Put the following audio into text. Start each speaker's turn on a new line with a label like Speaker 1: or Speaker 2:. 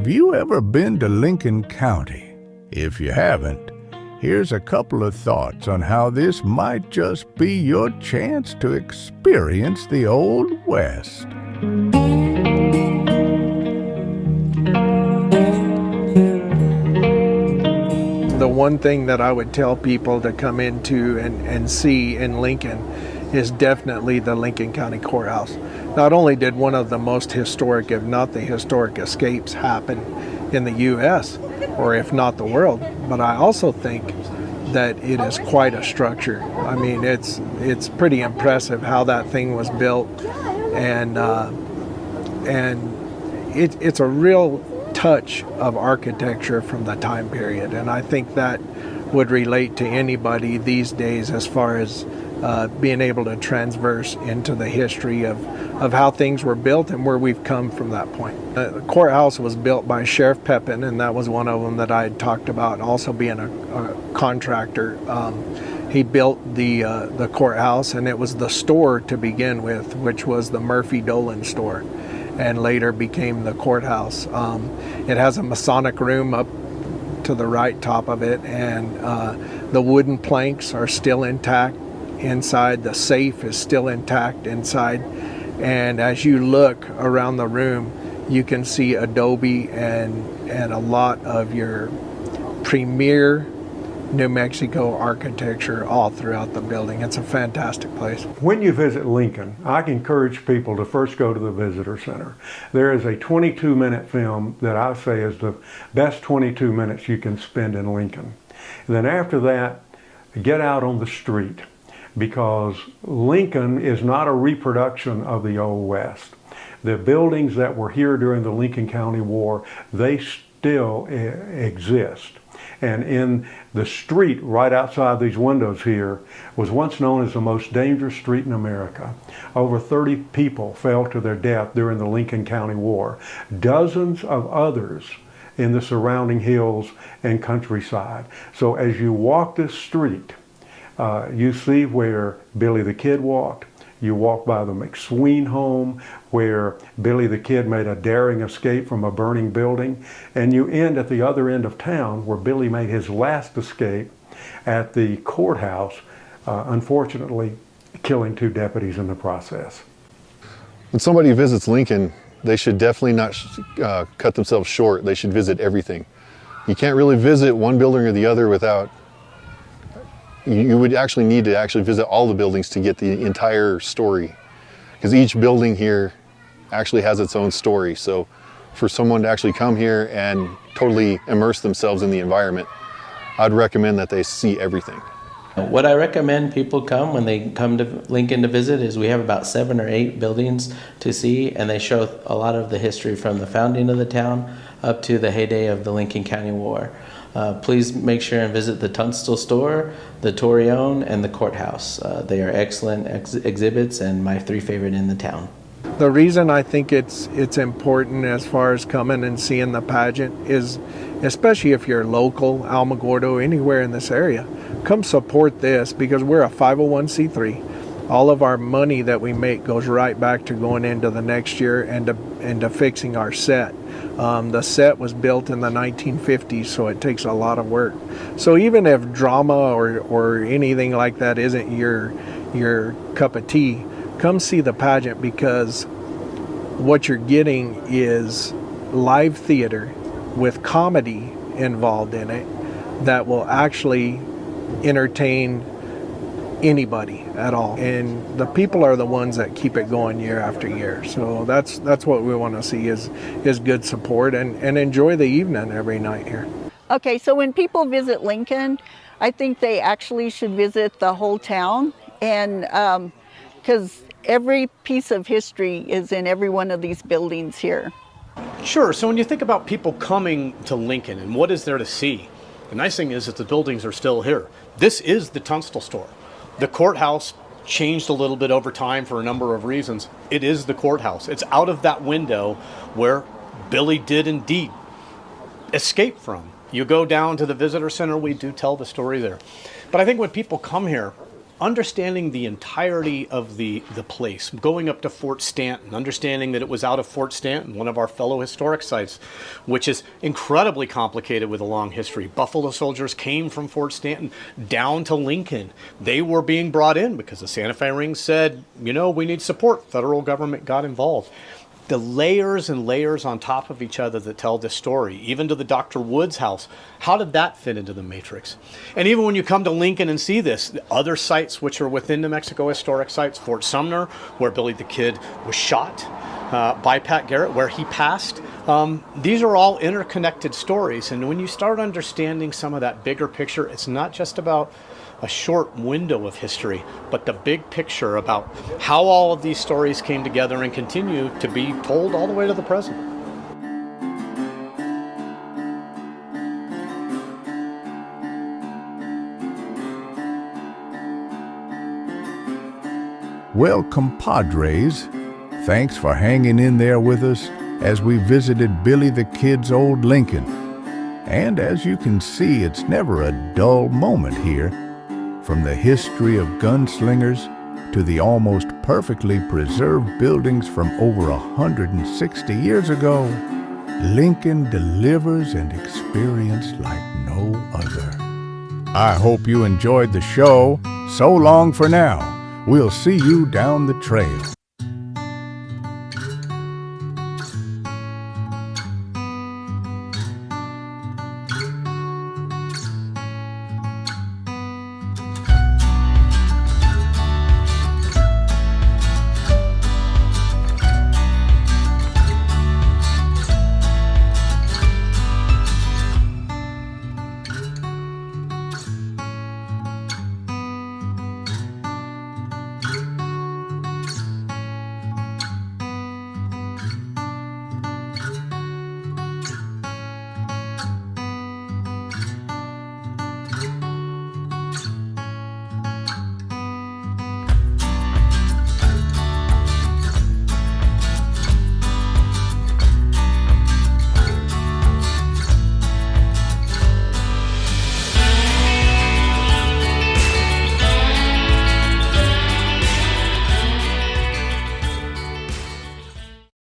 Speaker 1: Have you ever been to Lincoln County? If you haven't, here's a couple of thoughts on how this might just be your chance to experience the Old West.
Speaker 2: The one thing that I would tell people to come into and see in Lincoln is definitely the Lincoln County Courthouse. Not only did one of the most historic, if not the historic escapes happen in the U.S., or if not the world, but I also think that it is quite a structure. I mean, it's pretty impressive how that thing was built, and it's a real touch of architecture from the time period, and I think that would relate to anybody these days as far as being able to transverse into the history of how things were built and where we've come from that point. The courthouse was built by Sheriff Pepin, and that was one of them that I had talked about, also being a contractor. He built the courthouse, and it was the store to begin with, which was the Murphy Dolan store, and later became the courthouse. It has a Masonic room up to the right top of it, and the wooden planks are still intact inside. The safe is still intact inside, and as you look around the room, you can see adobe and a lot of your premier New Mexico architecture all throughout the building. It's a fantastic place.
Speaker 3: When you visit Lincoln, I encourage people to first go to the Visitor Center. There is a 22-minute film that I say is the best 22 minutes you can spend in Lincoln. And then after that, get out on the street, because Lincoln is not a reproduction of the Old West. The buildings that were here during the Lincoln County War, they still exist. And in the street right outside these windows here was once known as the most dangerous street in America. Over 30 people fell to their death during the Lincoln County War. Dozens of others in the surrounding hills and countryside. So as you walk this street, you see where Billy the Kid walked. You walk by the McSween home, where Billy the Kid made a daring escape from a burning building. And you end at the other end of town, where Billy made his last escape at the courthouse, unfortunately killing 2 deputies in the process.
Speaker 4: When somebody visits Lincoln, they should definitely not cut themselves short. They should visit everything. You can't really visit one building or the other without you would actually need to visit all the buildings to get the entire story, because each building here actually has its own story. So for someone to actually come here and totally immerse themselves in the environment, I'd recommend that they see everything.
Speaker 5: What I recommend people come when they come to Lincoln to visit is we have about 7 or 8 buildings to see, and they show a lot of the history from the founding of the town up to the heyday of the Lincoln County War. Please make sure and visit the Tunstall store, the Torreon, and the courthouse. They are excellent exhibits and my 3 favorite in the town.
Speaker 2: The reason I think it's important as far as coming and seeing the pageant is, especially if you're local, Alamogordo, anywhere in this area, come support this, because we're a 501c3. All of our money that we make goes right back to going into the next year and to fixing our set. The set was built in the 1950s, so it takes a lot of work. So even if drama or anything like that isn't your cup of tea, come see the pageant, because what you're getting is live theater with comedy involved in it that will actually entertain anybody at all, and the people are the ones that keep it going year after year. So that's what we want to see is good support and enjoy the evening every night here.
Speaker 6: Okay, so when people visit Lincoln, I think they actually should visit the whole town, and because every piece of history is in every one of these buildings here.
Speaker 7: Sure. So when you think about people coming to Lincoln and what is there to see, the nice thing is that the buildings are still here. This is the Tunstall store. The courthouse changed a little bit over time for a number of reasons. It is the courthouse. It's out of that window where Billy did indeed escape from. You go down to the visitor center, we do tell the story there. But I think when people come here, understanding the entirety of the place, going up to Fort Stanton, understanding that it was out of Fort Stanton, one of our fellow historic sites, which is incredibly complicated with a long history. Buffalo soldiers came from Fort Stanton down to Lincoln. They were being brought in because the Santa Fe Ring said, you know, we need support. Federal government got involved. The layers and layers on top of each other that tell this story, even to the Dr. Woods house, how did that fit into the matrix? And even when you come to Lincoln and see this, other sites which are within New Mexico historic sites, Fort Sumner, where Billy the Kid was shot by Pat Garrett, where he passed, these are all interconnected stories. And when you start understanding some of that bigger picture, it's not just about a short window of history, but the big picture about how all of these stories came together and continue to be told all the way to the present.
Speaker 1: Well, compadres, thanks for hanging in there with us as we visited Billy the Kid's old Lincoln. And as you can see, it's never a dull moment here. From the history of gunslingers to the almost perfectly preserved buildings from over 160 years ago, Lincoln delivers an experience like no other. I hope you enjoyed the show. So long for now. We'll see you down the trail.